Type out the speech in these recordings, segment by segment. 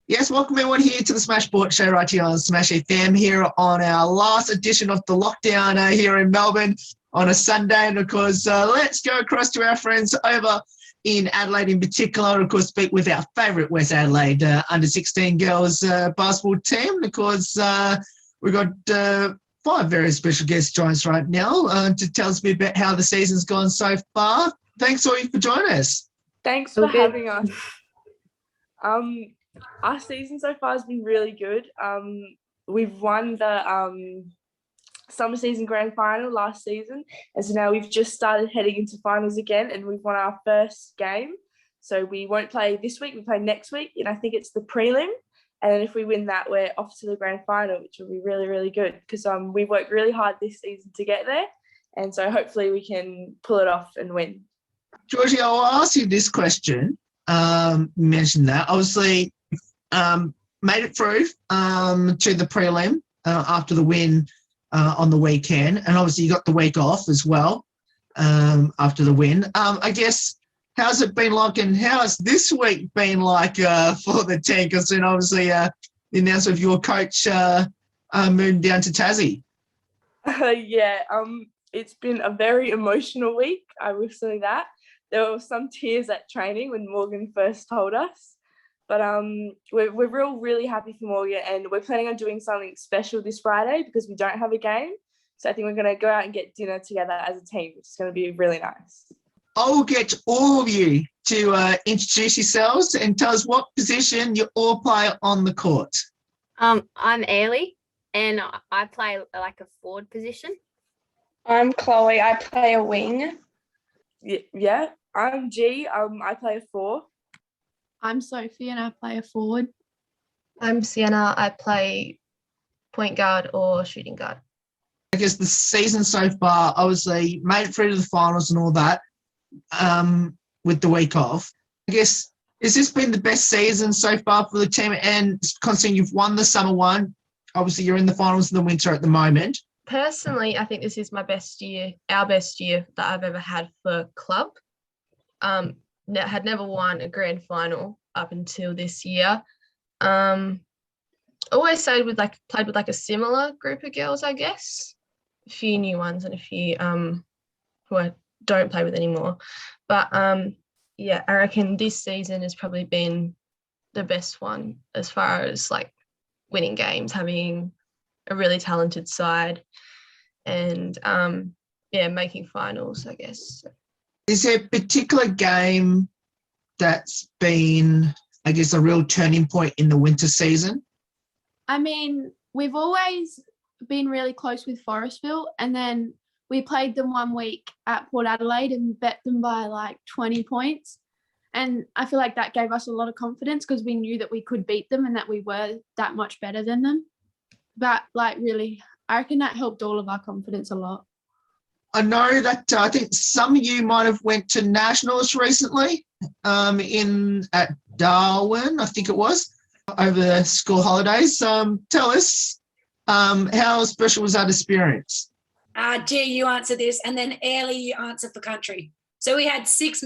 Yes, welcome everyone here to the Smash Sport Show right here on Smash FM here on our last edition of the lockdown here in Melbourne on a Sunday. And of course, let's go across to our friends over in Adelaide in particular, and of course speak with our favourite West Adelaide under 16 girls basketball team. And of course, we've got 5 very special guests joining us right now to tell us a bit about how the season's gone so far. Thanks all you for joining us. Thanks for having us. Our season so far has been really good. We've won the summer season grand final last season, and so now we've just started heading into finals again, and we've won our first game. So we won't play this week, we play next week, and I think it's the prelim. And then if we win that, we're off to the grand final, which will be really, really good because we worked really hard this season to get there, and so hopefully we can pull it off and win. Georgie, I'll ask you this question. You mentioned that. Obviously, made it through to the prelim after the win on the weekend, and obviously you got the week off as well after the win. I guess, how's it been like, and how has this week been like for the team? Because then obviously the announcement of your coach moving down to Tassie. It's been a very emotional week, I will say that. There were some tears at training when Morgan first told us. But we're really happy for Morgan, and we're planning on doing something special this Friday because we don't have a game. So I think we're going to go out and get dinner together as a team, which is going to be really nice. I'll get all of you to introduce yourselves and tell us what position you all play on the court. I'm Ailey, and I play like a forward position. I'm Chloe. I play a wing. Yeah. I'm G. I play a 4. I'm Sophie and I play a forward. I'm Sienna. I play point guard or shooting guard. I guess the season so far, obviously, made it through to the finals and all that with the week off. I guess, has this been the best season so far for the team? And considering you've won the summer one, obviously you're in the finals in the winter at the moment. Personally, I think this is my best year, our best year that I've ever had for club. Had never won a grand final up until this year. Always played with like a similar group of girls, I guess. A few new ones and a few who I don't play with anymore. But I reckon this season has probably been the best one as far as like winning games, having a really talented side, and making finals, I guess. Is there a particular game that's been, I guess, a real turning point in the winter season? I mean, we've always been really close with Forestville, and then we played them one week at Port Adelaide and bet them by like 20 points. And I feel like that gave us a lot of confidence because we knew that we could beat them and that we were that much better than them. But really, I reckon that helped all of our confidence a lot. I know that I think some of you might have went to nationals recently at Darwin, I think it was, over the school holidays. Tell us, how special was that experience? G, you answer this, and then Ailey, you answer for country. So we had 6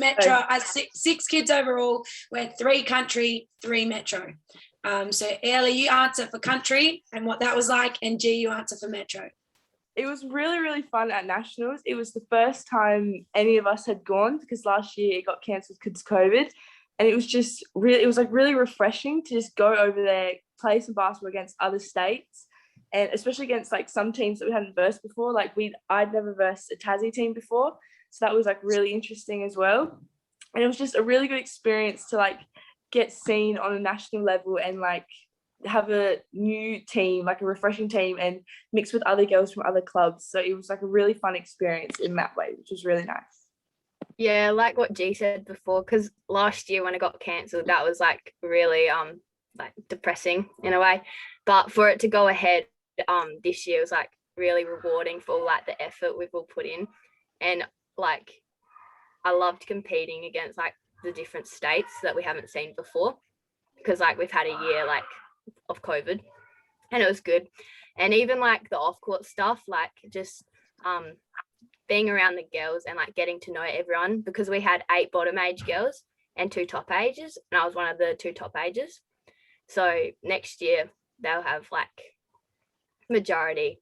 kids overall. We had 3 country, 3 metro. So Ailey, you answer for country and what that was like, and G, you answer for metro. It was really, really fun at nationals. It was the first time any of us had gone because last year it got cancelled because of COVID. And it was just really refreshing to just go over there, play some basketball against other states, and especially against like some teams that we hadn't versed before. Like I'd never versed a Tassie team before. So that was like really interesting as well. And it was just a really good experience to like get seen on a national level and like have a new team, like a refreshing team, and mix with other girls from other clubs. So it was like a really fun experience in that way, which was really nice. Yeah, like what G said before, because last year when it got cancelled, that was like really like depressing in a way. But for it to go ahead this year was like really rewarding for all like the effort we've all put in. And like I loved competing against like the different states that we haven't seen before, because like we've had a year like of COVID, and it was good. And even like the off-court stuff, like just being around the girls and like getting to know everyone, because we had 8 bottom age girls and 2 top ages, and I was one of the 2 top ages. So next year they'll have like majority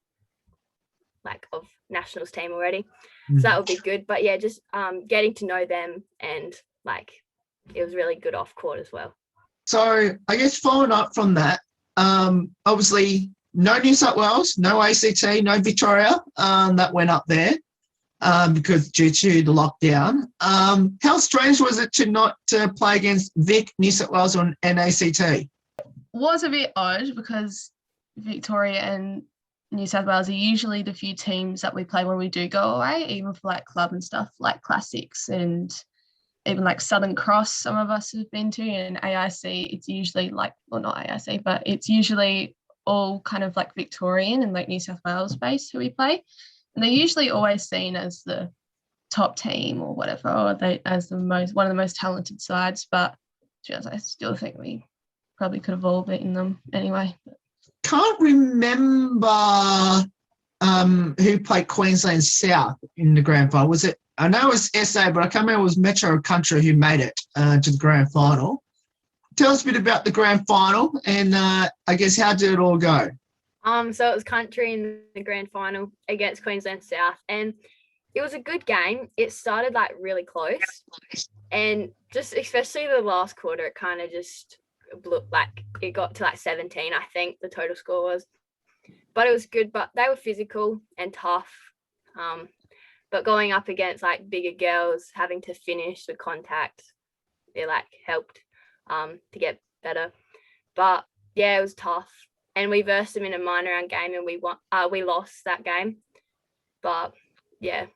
like of nationals team already. So that would be good. But yeah, just getting to know them, and like it was really good off court as well. So I guess following up from that, obviously no New South Wales, no ACT, no Victoria that went up there because due to the lockdown. How strange was it to not play against Vic, New South Wales and ACT? Was a bit odd because Victoria and New South Wales are usually the few teams that we play when we do go away, even for like club and stuff like classics and even like Southern Cross, some of us have been to, and AIC, it's usually like, well, not AIC, but it's usually all kind of like Victorian and like New South Wales based who we play. And they're usually always seen as the top team or whatever, or as one of the most talented sides. But to be honest, I still think we probably could have all beaten them anyway. Can't remember who played Queensland South in the grand final. Was it? I know it was SA, but I can't remember. It was Metro or Country who made it to the grand final. Tell us a bit about the grand final, and I guess how did it all go? So it was Country in the grand final against Queensland South, and it was a good game. It started like really close, and just especially the last quarter, it kind of just blew, like it got to like 17, I think the total score was. But it was good. But they were physical and tough. But going up against like bigger girls, having to finish the contact, it like helped to get better. But yeah, it was tough. And we versed them in a minor round game, and we lost that game. But yeah,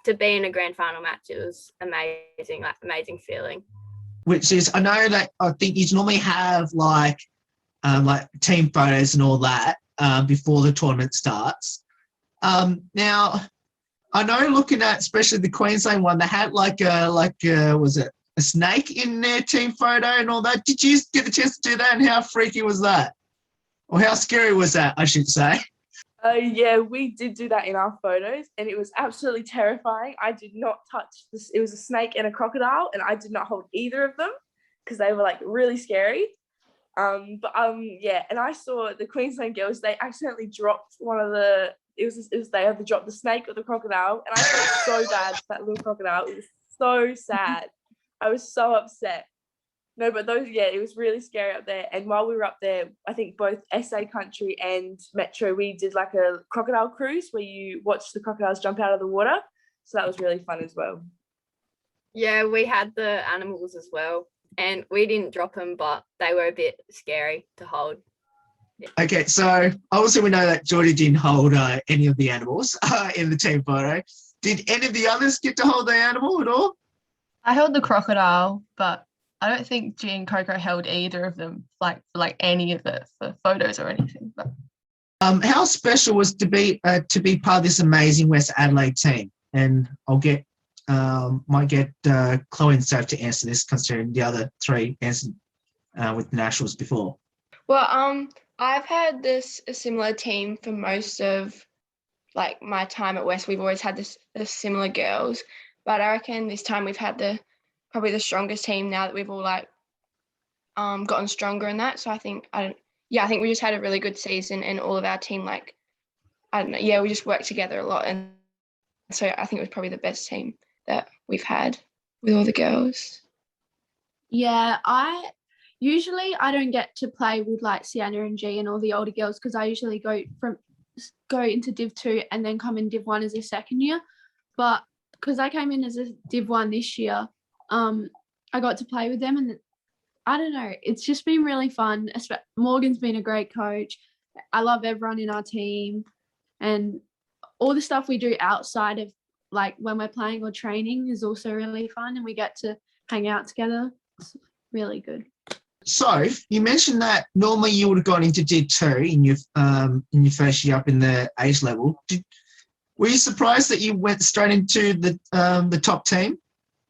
to be in a grand final match, it was amazing, like amazing feeling. Which is, I know that I think you normally have like team photos and all that before the tournament starts. Now, I know looking at especially the Queensland one, they had was it a snake in their team photo and all that? Did you get the chance to do that, and how freaky was that? Or how scary was that, I should say? Yeah, we did do that in our photos, and it was absolutely terrifying. I did not touch this. It was a snake and a crocodile, and I did not hold either of them because they were like really scary. Yeah, and I saw the Queensland girls, they accidentally dropped one of the, they had to drop the snake or the crocodile, and I felt so bad for that little crocodile. It was so sad. I was so upset. No, but it was really scary up there. And while we were up there, I think both SA Country and Metro, we did like a crocodile cruise where you watch the crocodiles jump out of the water. So that was really fun as well. Yeah, we had the animals as well, and we didn't drop them, but they were a bit scary to hold. Yeah. Okay, so obviously we know that Geordie didn't hold any of the animals in the team photo. Did any of the others get to hold the animal at all? I held the crocodile, but I don't think G and Coco held either of them, like any of it for photos or anything. But how special was to be part of this amazing West Adelaide team? And I'll get might get Chloe and Soph to answer this, considering the other three answered with the nationals before. Well, I've had a similar team for most of like my time at West. We've always had the similar girls, but I reckon this time we've had probably the strongest team now that we've all like gotten stronger in that. So I think we just had a really good season, and all of our team, like, I don't know, yeah, we just worked together a lot, and so I think it was probably the best team that we've had with all the girls. Yeah, I don't get to play with like Sienna and G and all the older girls because I usually go into Div 2 and then come in Div 1 as a second year. But because I came in as a Div 1 this year, I got to play with them, and I don't know, it's just been really fun. Morgan's been a great coach. I love everyone in our team, and all the stuff we do outside of like when we're playing or training is also really fun, and we get to hang out together. It's really good. So you mentioned that normally you would have gone into Div 2 in your first year up in the age level. Were you surprised that you went straight into the top team?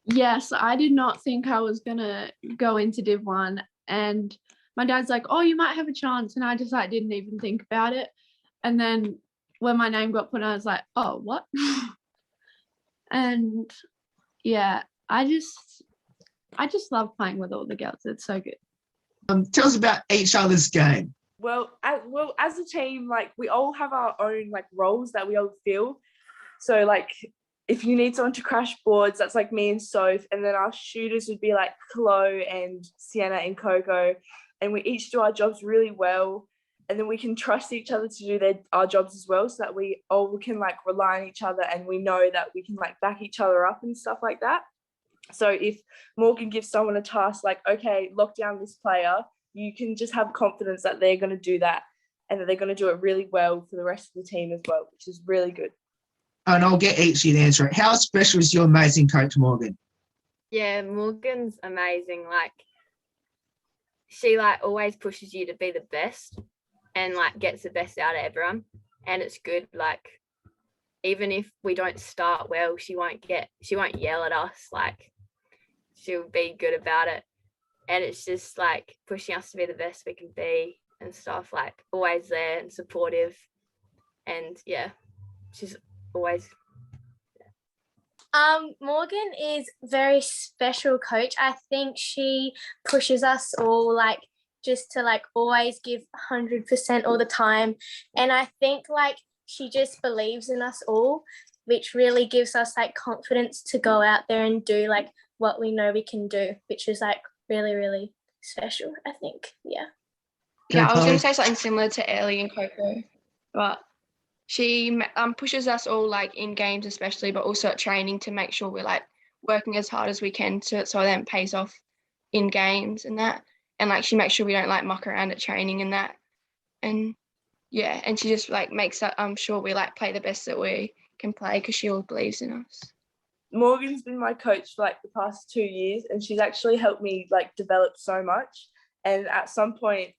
Yes, I did not think I was gonna go into Div 1, and my dad's like, "Oh, you might have a chance," and I just like didn't even think about it. And then when my name got put on, I was like, "Oh, what?" And yeah, I just love playing with all the girls. It's so good. Tell us about each other's game. Well, as a team, like we all have our own like roles that we all fill. So like if you need someone to crash boards, that's like me and Soph, and then our shooters would be like Chloe and Sienna and Coco, and we each do our jobs really well, and then we can trust each other to do our jobs as well, so that we all can like rely on each other, and we know that we can like back each other up and stuff like that. So if Morgan gives someone a task like, okay, lock down this player, you can just have confidence that they're going to do that and that they're going to do it really well for the rest of the team as well, which is really good. And I'll get each of you to answer it. How special is your amazing coach, Morgan? Yeah, Morgan's amazing. Like, she like always pushes you to be the best and like gets the best out of everyone. And it's good. Like, even if we don't start well, she won't yell at us. Like, she'll be good about it. And it's just like pushing us to be the best we can be and stuff, like always there and supportive. And yeah, she's always. Morgan is very special coach. I think she pushes us all like just to like always give 100% all the time. And I think like she just believes in us all, which really gives us like confidence to go out there and do like what we know we can do, which is like really, really special, I think. Yeah. Yeah, I was going to say something similar to Ellie and Coco, but she pushes us all like in games especially, but also at training to make sure we're like working as hard as we can so then it pays off in games and that. And like she makes sure we don't like muck around at training and that. And yeah, and she just like makes that sure we like play the best that we can play because she all believes in us. Morgan's been my coach for like the past 2 years, and she's actually helped me like develop so much. And at some point,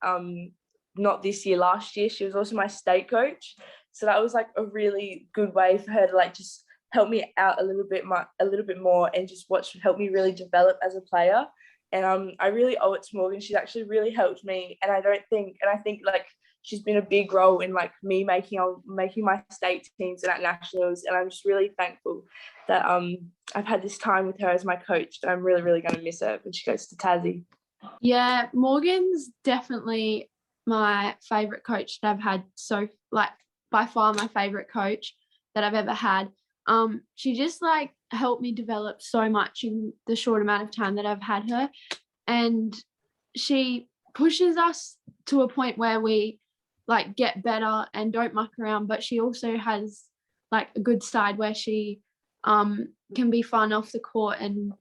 not this year, last year, she was also my state coach. So that was like a really good way for her to like just help me out a little bit more and just help me really develop as a player. And I really owe it to Morgan. She's actually really helped me, and I think like she's been a big role in like me making my state teams and at nationals. And I'm just really thankful that I've had this time with her as my coach. And I'm really, really going to miss her when she goes to Tassie. Yeah, Morgan's definitely my favourite coach that I've had. So like by far my favourite coach that I've ever had. She just like helped me develop so much in the short amount of time that I've had her. And she pushes us to a point where we like get better and don't muck around, but she also has like a good side where she can be fun off the court, and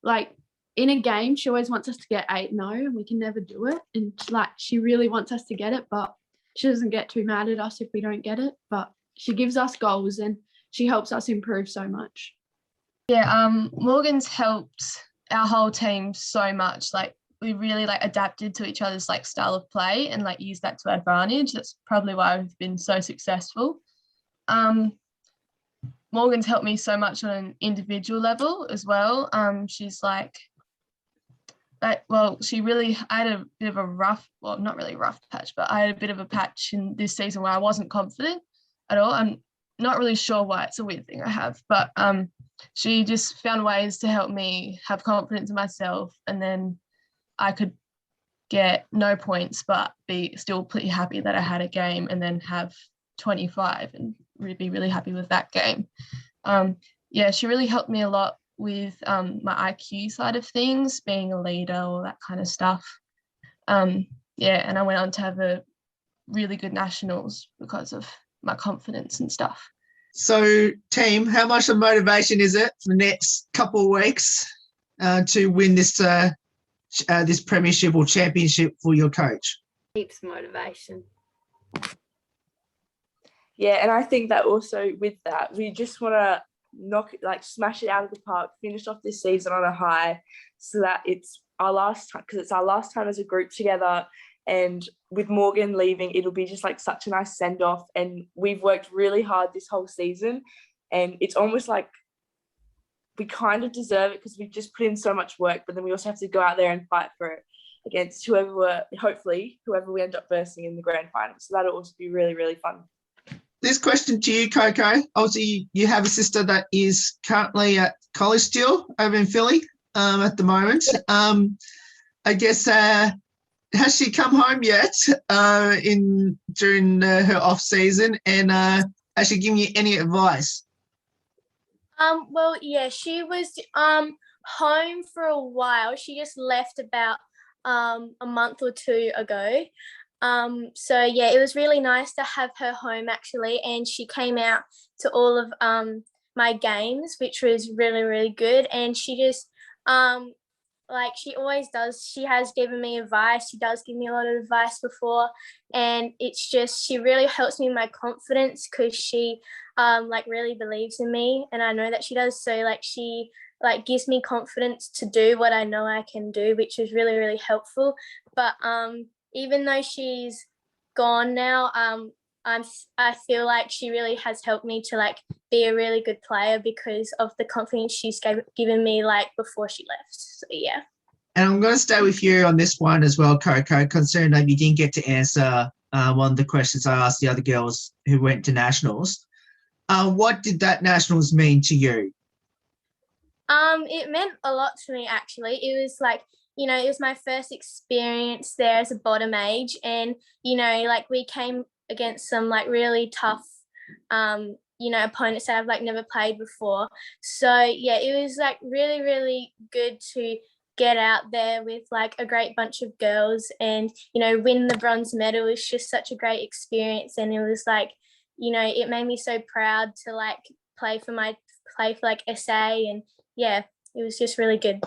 like in a game she always wants us to get 8-0 and we can never do it, and like she really wants us to get it, but she doesn't get too mad at us if we don't get it, but she gives us goals and she helps us improve so much. Yeah, Morgan's helped our whole team so much. Like we really like adapted to each other's like style of play and like used that to our advantage. That's probably why we've been so successful. Morgan's helped me so much on an individual level as well. She's like, she really, I had a bit of a rough, well, not really rough patch, but I had a bit of a patch in this season where I wasn't confident at all. I'm not really sure why. It's a weird thing I have, but she just found ways to help me have confidence in myself, and then I could get no points but be still pretty happy that I had a game, and then have 25 and be really happy with that game. Yeah, she really helped me a lot with my IQ side of things, being a leader, all that kind of stuff. Yeah, and I went on to have a really good nationals because of my confidence and stuff. So, team, how much of motivation is it for the next couple of weeks to win this this premiership or championship for your coach? Heaps motivation. Yeah, and I think that also with that, we just want to smash it out of the park, finish off this season on a high, so that it's our last time, because it's our last time as a group together. And with Morgan leaving, it'll be just like such a nice send off. And we've worked really hard this whole season, and it's almost like we kind of deserve it because we've just put in so much work, but then we also have to go out there and fight for it against whoever we end up versing in the grand final. So that'll also be really, really fun. This question to you, Coco. Obviously, you have a sister that is currently at college still over in Philly at the moment. I guess has she come home yet during her off season, and has she given you any advice? Well, yeah, she was home for a while. She just left about a month or two ago. So yeah, it was really nice to have her home actually, and she came out to all of my games, which was really, really good. And she just like she always does, she has given me advice. She does give me a lot of advice before, and it's just she really helps me in my confidence because she like really believes in me, and I know that she does. So like she like gives me confidence to do what I know I can do, which is really, really helpful. But even though she's gone now, I feel like she really has helped me to like be a really good player because of the confidence she's given me like before she left. So yeah. And I'm going to stay with you on this one as well, Coco, considering that you didn't get to answer one of the questions I asked the other girls who went to nationals. What did that nationals mean to you? It meant a lot to me actually. It was like, you know, it was my first experience there as a bottom age, and you know, like we came against some like really tough you know, opponents that I've like never played before. So yeah, it was like really, really good to get out there with like a great bunch of girls and, you know, win the bronze medal. It was just such a great experience, and it was like, you know, it made me so proud to like play for like SA, and yeah, it was just really good.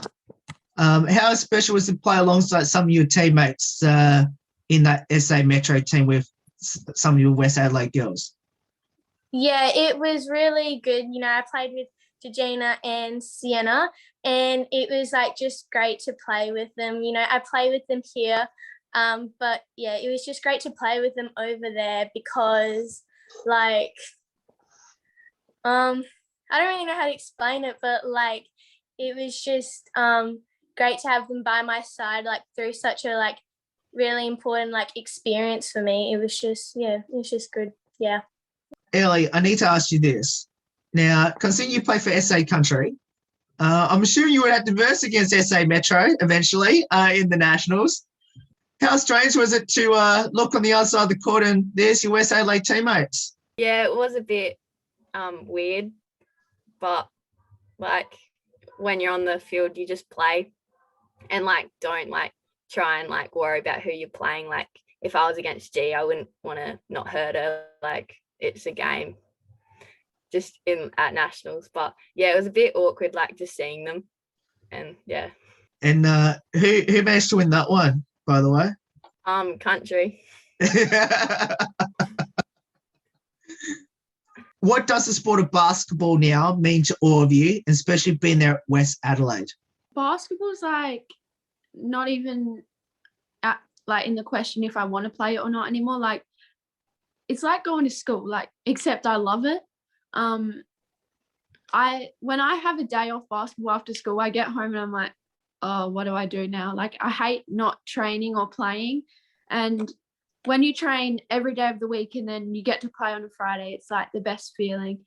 How special was to play alongside some of your teammates in that SA Metro team with some of your West Adelaide girls? Yeah, it was really good. You know, I played with Georgina and Sienna, and it was like just great to play with them. You know, I play with them here, but yeah, it was just great to play with them over there because like I don't really know how to explain it, but like it was just great to have them by my side like through such a like really important like experience for me. It was just, yeah, it was just good. Yeah. Ellie, I need to ask you this. Now, considering you play for SA Country, I'm assuming you would have to verse against SA Metro eventually in the Nationals. How strange was it to look on the other side of the court and there's your West Adelaide teammates? Yeah, it was a bit weird, but like when you're on the field, you just play and like don't like try and like worry about who you're playing. Like if I was against G, I wouldn't want to not hurt her. Like it's a game just at nationals. But yeah, it was a bit awkward like just seeing them, and yeah. And who managed to win that one, by the way? Country. What does the sport of basketball now mean to all of you, especially being there at West Adelaide? Basketball's like not even at, like in the question if I want to play it or not anymore. Like it's like going to school, like except I love it. When I have a day off basketball after school, I get home and I'm like, oh, what do I do now? Like I hate not training or playing. And when you train every day of the week and then you get to play on a Friday, it's like the best feeling.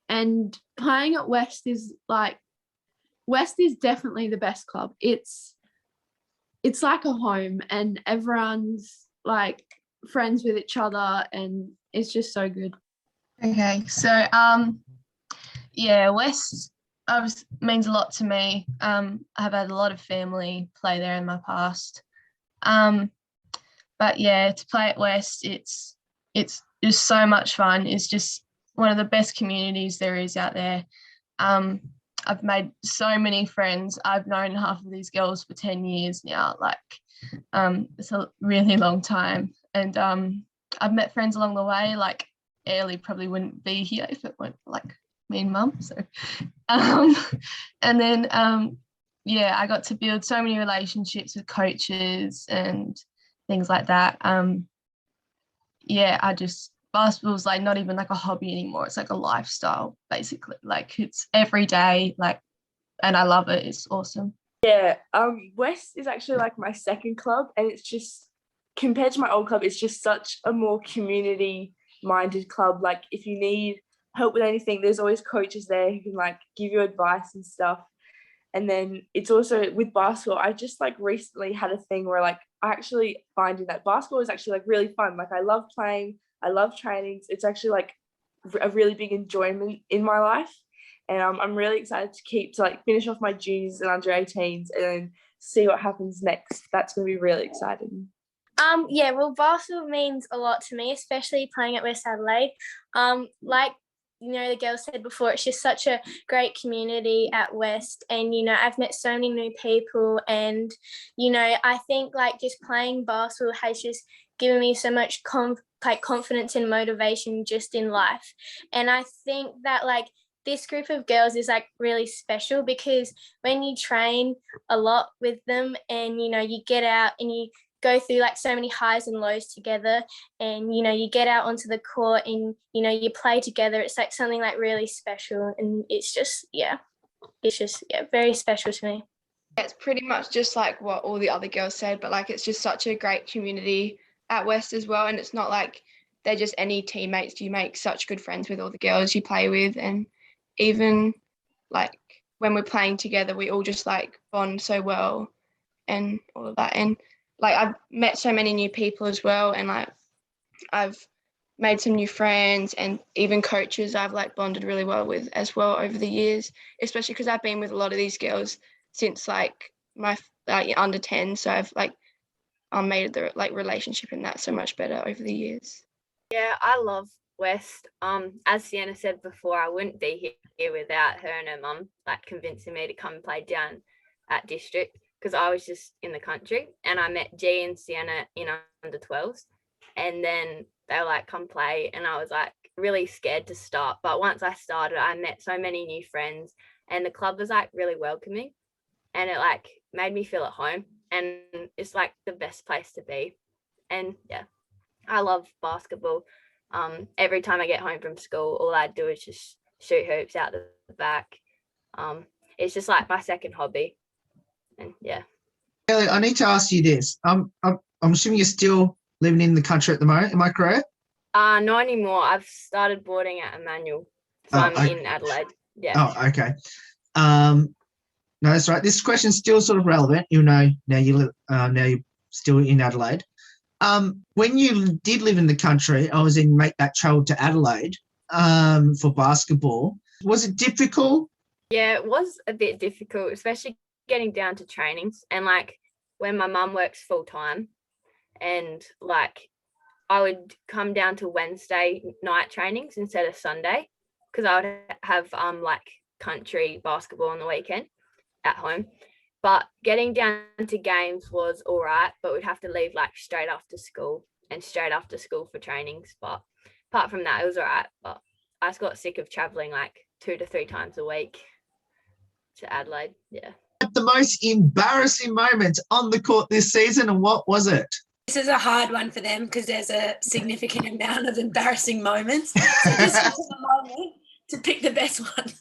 And playing at West is definitely the best club. It's like a home, and everyone's like friends with each other, and it's just so good. Okay, so yeah, West means a lot to me. I've had a lot of family play there in my past. But yeah, to play at West, it's just so much fun. It's just one of the best communities there is out there. I've made so many friends. I've known half of these girls for 10 years now. Like, it's a really long time. And I've met friends along the way. Like, Ellie probably wouldn't be here if it weren't like me and Mum. So, and then, yeah, I got to build so many relationships with coaches and things like that. Yeah, basketball's like not even like a hobby anymore. It's like a lifestyle, basically. Like it's every day, like, and I love it. It's awesome. Yeah, West is actually like my second club, and it's just compared to my old club, it's just such a more community-minded club. Like if you need help with anything, there's always coaches there who can like give you advice and stuff. And then it's also with basketball, I just like recently had a thing where like I actually finding that basketball is actually like really fun. Like I love playing, I love trainings. It's actually like a really big enjoyment in my life. And I'm really excited to like finish off my juniors and under 18s and then see what happens next. That's going to be really exciting. Yeah, well, basketball means a lot to me, especially playing at West Adelaide. Like, the girls said before, it's just such a great community at West. And, I've met so many new people. And, I think like just playing basketball has just given me so much confidence and motivation just in life. And I think that like this group of girls is like really special because when you train a lot with them and, you get out and you go through like so many highs and lows together and, you get out onto the court and, you play together. It's like something like really special. And it's just, very special to me. It's pretty much just like what all the other girls said, but like it's just such a great community at West as well. And it's not like they're just any teammates. You make such good friends with all the girls you play with. And even like when we're playing together, we all just like bond so well and all of that. And like I've met so many new people as well. And like I've made some new friends and even coaches I've like bonded really well with as well over the years, especially because I've been with a lot of these girls since like my under 10. So I've like made the like relationship in that so much better over the years. Yeah, I love West. As Sienna said before, I wouldn't be here without her and her mum like convincing me to come play down at district because I was just in the country and I met G and Sienna in under 12s and then they were like come play and I was like really scared to start, but once I started I met so many new friends and the club was like really welcoming and it like made me feel at home and it's like the best place to be. And yeah, I love basketball. Every time I get home from school, all I do is just shoot hoops out the back. It's just like my second hobby. And yeah. Ellie, I need to ask you this. I'm assuming you're still living in the country at the moment. Am I correct? Not anymore. I've started boarding at Emmanuel. So I'm in Adelaide. Yeah. Oh, okay. No, that's right. This question's still sort of relevant. Now you're still in Adelaide. When you did live in the country, I was in make that travel to Adelaide for basketball. Was it difficult? Yeah, it was a bit difficult, especially getting down to trainings and like when my mum works full time and like I would come down to Wednesday night trainings instead of Sunday because I would have like country basketball on the weekend at home. But getting down to games was all right, but we'd have to leave like straight after school for trainings. But apart from that, it was all right. But I just got sick of traveling like 2 to 3 times a week to Adelaide. Yeah. The most embarrassing moment on the court this season, and what was it? This is a hard one for them because there's a significant amount of embarrassing moments. So just take a moment to pick the best one.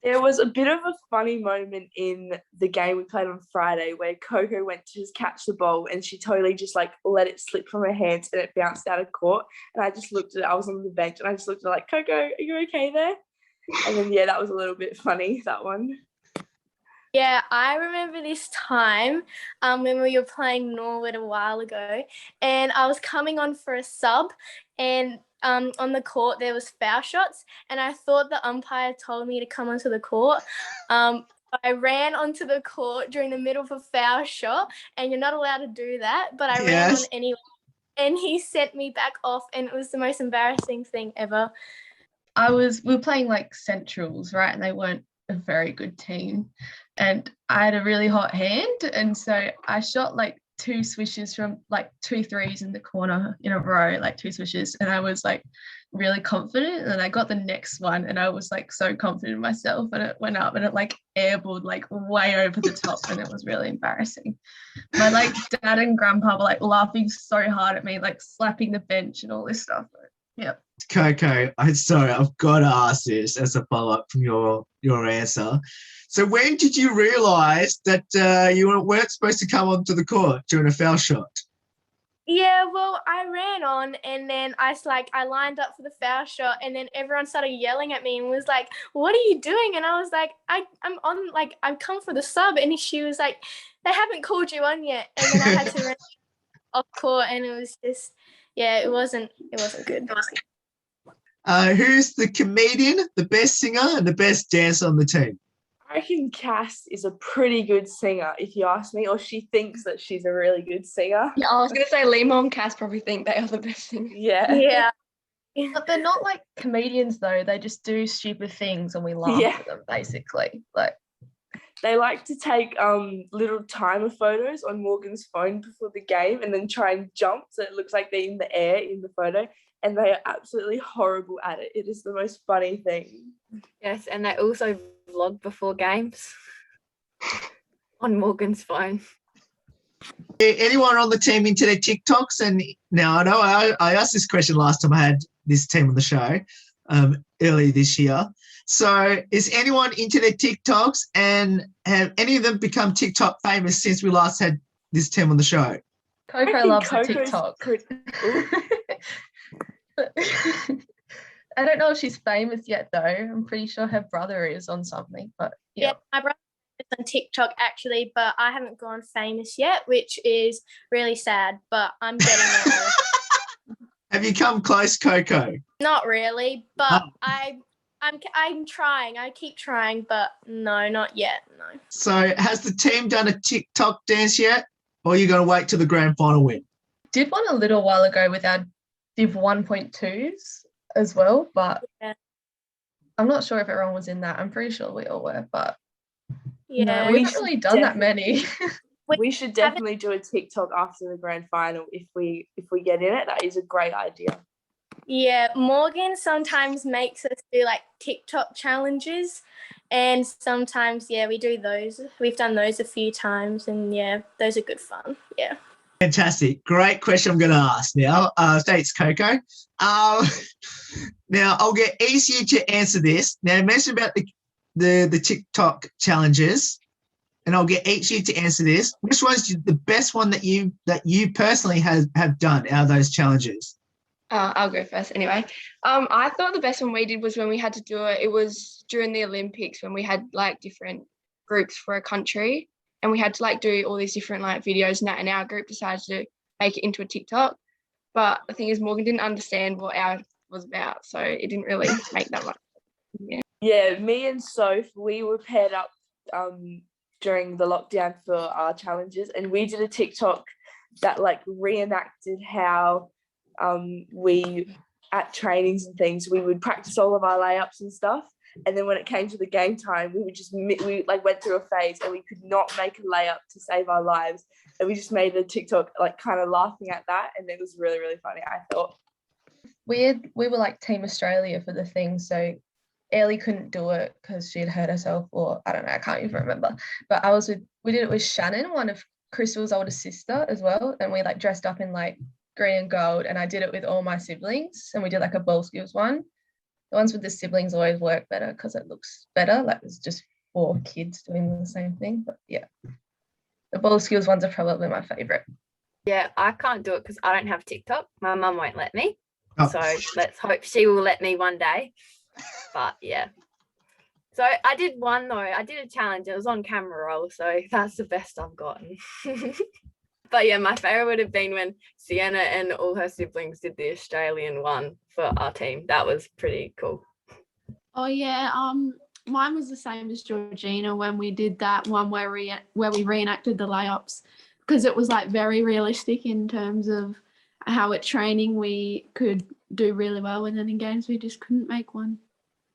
There was a bit of a funny moment in the game we played on Friday where Coco went to just catch the ball and she totally just like let it slip from her hands and it bounced out of court. And I just looked at it. I was on the bench and I just looked at it like, Coco, are you okay there? And then, yeah, that was a little bit funny, that one. Yeah, I remember this time when we were playing Norwood a while ago and I was coming on for a sub and on the court there was foul shots and I thought the umpire told me to come onto the court. I ran onto the court during the middle of a foul shot and you're not allowed to do that, but I ran on anyway and he sent me back off and it was the most embarrassing thing ever. We were playing like Centrals, right? And they weren't a very good team. And I had a really hot hand. And so I shot like 2 swishes from like 2 threes in the corner in a row, like 2 swishes. And I was like really confident. And I got the next one and I was like so confident in myself. And it went up and it like airballed like way over the top. And it was really embarrassing. My like dad and grandpa were like laughing so hard at me, like slapping the bench and all this stuff. But, yeah. Coco, I've got to ask this as a follow-up from your answer. So when did you realise that you weren't supposed to come onto the court during a foul shot? Yeah, well, I ran on and then I lined up for the foul shot and then everyone started yelling at me and was like, "What are you doing?" And I was like, I'm on, like, I've come for the sub. And she was like, "They haven't called you on yet." And then I had to run off court and it was just, yeah, it wasn't good. Who's the comedian, the best singer, and the best dancer on the team? I reckon Cass is a pretty good singer, if you ask me, or she thinks that she's a really good singer. Yeah, I was going to say Lima and Cass probably think they are the best singers. Yeah. Yeah. But they're not like comedians though. They just do stupid things and we laugh Yeah. at them basically. Like They like to take little timer photos on Morgan's phone before the game and then try and jump so it looks like they're in the air in the photo. And they are absolutely horrible at it. It is the most funny thing. Yes, and they also vlog before games on Morgan's phone. Anyone on the team into their TikToks? And now I know I asked this question last time I had this team on the show early this year. So is anyone into their TikToks, and have any of them become TikTok famous since we last had this team on the show? Coco loves a Coco's TikTok. Ooh. I don't know if she's famous yet though. I'm pretty sure her brother is on something, but yeah. My brother is on TikTok actually, but I haven't gone famous yet, which is really sad, but I'm getting there. Have you come close, Coco? Not really, but Oh. I'm trying. I keep trying, but no, not yet. No. So has the team done a TikTok dance yet, or are you going to wait till the grand final win? Did one a little while ago with our Div 1.2s as well, but Yeah. I'm not sure if everyone was in that. I'm pretty sure we all were, but Yeah. no, we haven't really done that many. We should definitely do a TikTok after the grand final if we get in it. That is a great idea. Yeah, Morgan sometimes makes us do like TikTok challenges, and sometimes we do those. We've done those a few times, and those are good fun. Yeah. Fantastic. Great question I'm going to ask now. Thanks, Coco. Now, I'll get easier to answer this. Now, I mentioned about the TikTok challenges, and I'll get easier to answer this. Which one's the best one that you personally have done out of those challenges? I'll go first anyway. I thought the best one we did was when we had to do it. It was during the Olympics when we had like different groups for a country, and we had to like do all these different like videos and our group decided to make it into a TikTok. But the thing is, Morgan didn't understand what ours was about, so it didn't really make that much. Yeah, me and Soph, we were paired up during the lockdown for our challenges, and we did a TikTok that like reenacted how we at trainings and things we would practice all of our layups and stuff, and then when it came to the game time we like went through a phase and we could not make a layup to save our lives, and we just made a TikTok like kind of laughing at that, and it was really, really funny, I thought. We were like Team Australia for the thing, so Ellie couldn't do it because she had hurt herself, or I don't know, I can't even remember, but we did it with Shannon, one of Crystal's older sister as well, and we like dressed up in like green and gold, and I did it with all my siblings, and we did like a ball skills one. The ones with the siblings always work better because it looks better, like it's just 4 kids doing the same thing. But yeah, the ball skills ones are probably my favorite. Yeah, I can't do it because I don't have TikTok. My mum won't let me. Oh. So let's hope she will let me one day. But yeah. So I did one though. I did a challenge. It was on camera roll, so that's the best I've gotten. But yeah, my favorite would have been when Sienna and all her siblings did the Australian one for our team. That was pretty cool. Oh yeah, mine was the same as Georgina when we did that one where we reenacted the layups, because it was like very realistic in terms of how at training we could do really well, and then in games we just couldn't make one.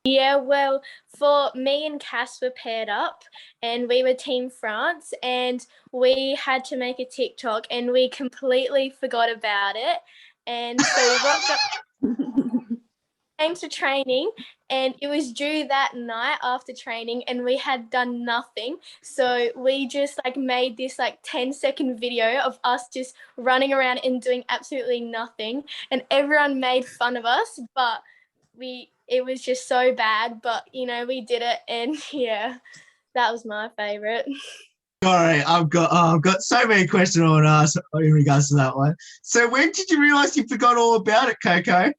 Yeah, well, for me and Cass were paired up and we were Team France, and we had to make a TikTok and we completely forgot about it. And so we rocked up, came to training, and it was due that night after training and we had done nothing. So we just like made this like 10-second video of us just running around and doing absolutely nothing, and everyone made fun of us, but it was just so bad, but we did it, and yeah, that was my favorite. All right, I've got so many questions I want to ask in regards to that one. So when did you realise you forgot all about it, Coco?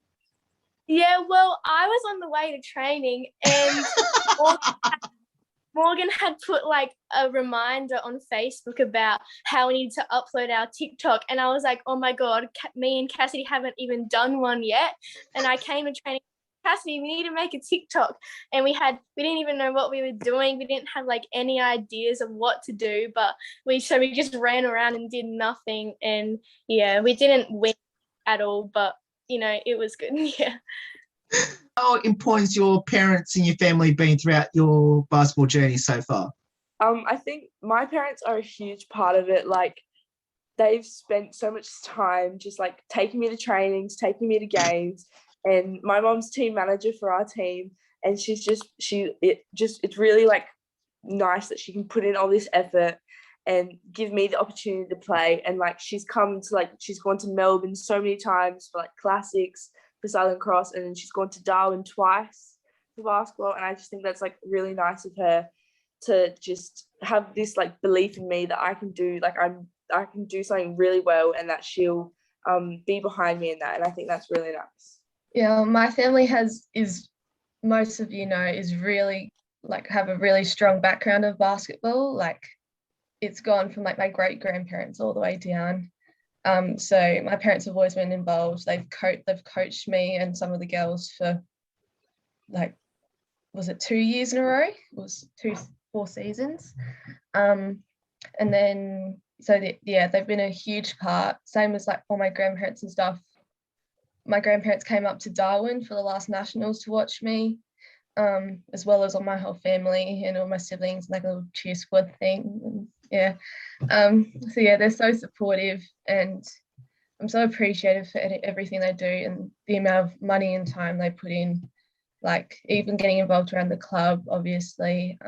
Yeah, well, I was on the way to training and Morgan had put like a reminder on Facebook about how we needed to upload our TikTok. And I was like, oh my God, me and Cassidy haven't even done one yet. And I came to training, Cassidy, we need to make a TikTok. And we didn't even know what we were doing. We didn't have like any ideas of what to do, but we just ran around and did nothing. And yeah, we didn't win at all, but you know, it was good. Yeah. How important your parents and your family been throughout your basketball journey so far? I think my parents are a huge part of it. Like, they've spent so much time just like taking me to trainings, taking me to games, and my mom's team manager for our team, and it's really like nice that she can put in all this effort and give me the opportunity to play. And like she's gone to Melbourne so many times for like classics, for Southern Cross, and then she's gone to Darwin twice for basketball. And I just think that's like really nice of her to just have this like belief in me that I can do something really well, and that she'll be behind me in that. And I think that's really nice. Yeah, my family is most of you know is really like have a really strong background of basketball. Like it's gone from like my great grandparents all the way down. So my parents have always been involved. They've coached me and some of the girls for like, was it 2 years in a row? It was 4 seasons. And then they've been a huge part. Same as like all my grandparents and stuff. My grandparents came up to Darwin for the last nationals to watch me, as well as all my whole family and all my siblings, like a little cheer squad thing. And yeah. So yeah, they're so supportive, and I'm so appreciative for everything they do and the amount of money and time they put in, like even getting involved around the club, obviously.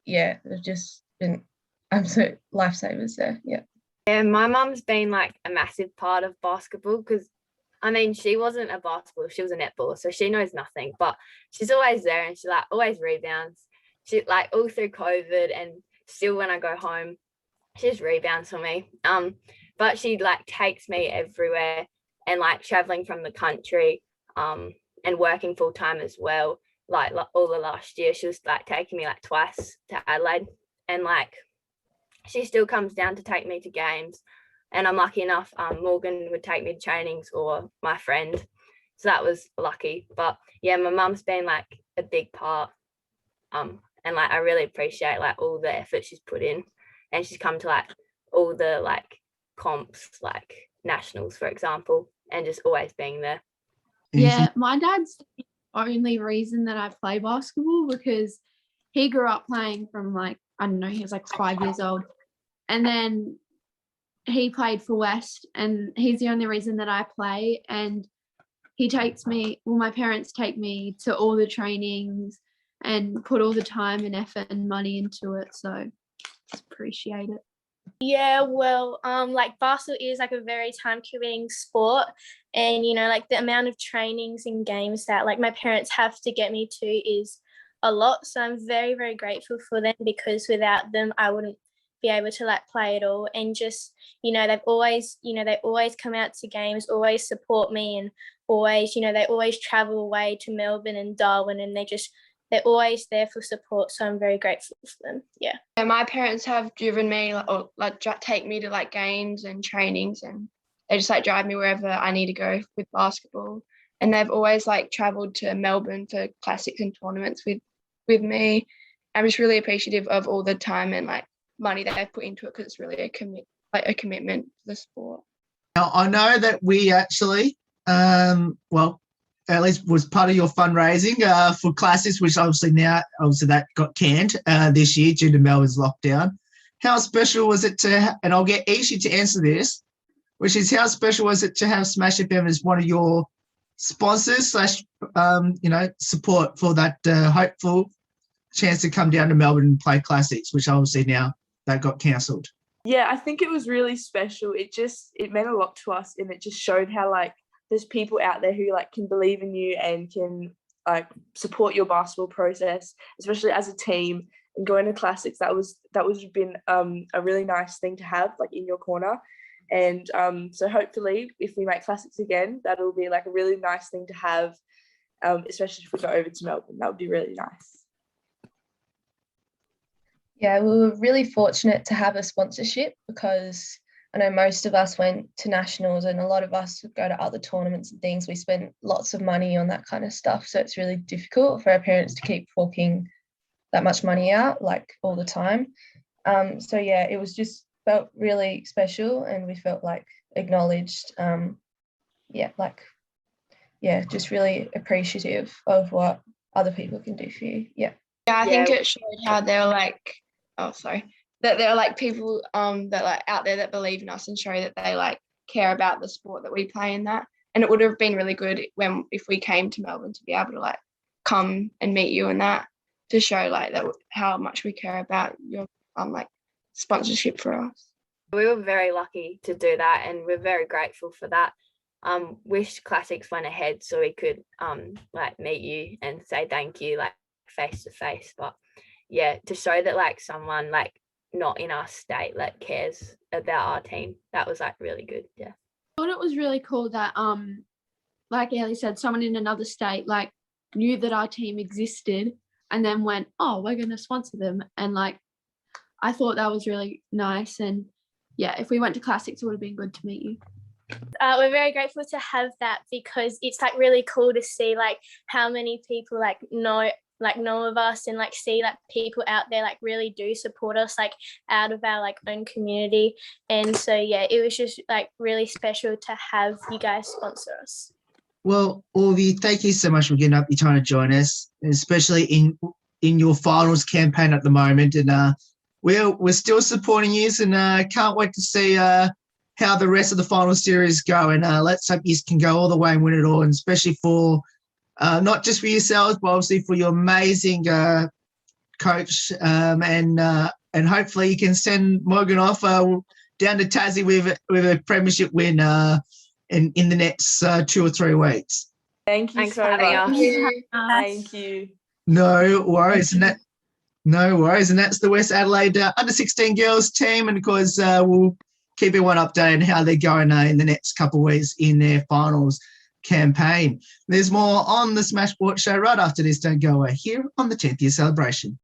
Yeah, they've just been absolute lifesavers there. Yeah. Yeah, my mum's been like a massive part of basketball because I mean, she wasn't a basketball, she was a netballer, so she knows nothing, but she's always there and she like always rebounds. She like all through COVID and still when I go home, she just rebounds for me. But she like takes me everywhere, and like traveling from the country, and working full time as well. Like all the last year, she was like taking me like twice to Adelaide, and like she still comes down to take me to games. And I'm lucky enough, Morgan would take me to trainings or my friend. So that was lucky. But yeah, my mum's been like a big part. And like I really appreciate like all the effort she's put in. And she's come to like all the like comps, like nationals, for example, and just always being there. Yeah, my dad's the only reason that I play basketball, because he grew up playing from like, I don't know, he was like 5 years old. And then he played for West, and he's the only reason that I play. And my parents take me to all the trainings and put all the time and effort and money into it. So just appreciate it. Yeah, well, like basketball is like a very time-consuming sport, and you know, like the amount of trainings and games that like my parents have to get me to is a lot. So I'm very, very grateful for them, because without them, I wouldn't be able to like play at all. And just, you know, they always come out to games, always support me, and always, you know, they always travel away to Melbourne and Darwin, and they're always there for support. So I'm very grateful for them. Yeah. And my parents have driven me or take me to like games and trainings, and they just like drive me wherever I need to go with basketball. And they've always like traveled to Melbourne for classics and tournaments with me. I'm just really appreciative of all the time and like money that they've put into it, because it's really a commitment to the sport. Now, I know that we actually, at least was part of your fundraising for classics, which obviously that got canned this year due to Melbourne's lockdown. How special was it and I'll get Ishi to answer this, which is how special was it to have Smash FM as one of your sponsors / support for that hopeful chance to come down to Melbourne and play classics, which obviously now that got cancelled? Yeah, I think it was really special. It meant a lot to us, and it just showed how like there's people out there who like can believe in you and can like support your basketball process, especially as a team. and going to classics, that was been a really nice thing to have like in your corner. And so hopefully if we make classics again, that'll be like a really nice thing to have, especially if we go over to Melbourne. That would be really nice. Yeah, we were really fortunate to have a sponsorship because I know most of us went to nationals and a lot of us would go to other tournaments and things. We spent lots of money on that kind of stuff. So it's really difficult for our parents to keep forking that much money out like all the time. So yeah, it was just felt really special and we felt like acknowledged. Just really appreciative of what other people can do for you. Yeah. Yeah, I think it showed how they're like, that there are like people that like out there that believe in us and show that they like care about the sport that we play in that. And it would have been really good if we came to Melbourne to be able to like come and meet you and that to show like that how much we care about your like sponsorship for us. We were very lucky to do that and we're very grateful for that. Wish Classics went ahead so we could like meet you and say thank you like face to face. But yeah, to show that like someone like not in our state like cares about our team, that was like really good. Yeah, I thought it was really cool that like Ellie said, someone in another state like knew that our team existed and then went, oh, we're going to sponsor them. And like I thought that was really nice. And yeah, if we went to classics, it would have been good to meet you. We're very grateful to have that because it's like really cool to see like how many people like know of us and like see like people out there like really do support us like out of our like own community. And so yeah, it was just like really special to have you guys sponsor us. Well, all of you, thank you so much for getting up your time to join us, especially in your finals campaign at the moment. And we're still supporting you, and can't wait to see how the rest of the final series go. And let's hope you can go all the way and win it all, and especially for not just for yourselves, but obviously for your amazing coach. And hopefully you can send Morgan off down to Tassie with a premiership win in the next 2 or 3 weeks. Thank you Thanks so for having much. us. Thank you. No worries. No worries. And that's the West Adelaide under-16 girls team. And of course, we'll keep everyone updated on how they're going in the next couple of weeks in their finals campaign. There's more on the Smash Sport Show right after this. Don't go away here on the 10th year celebration.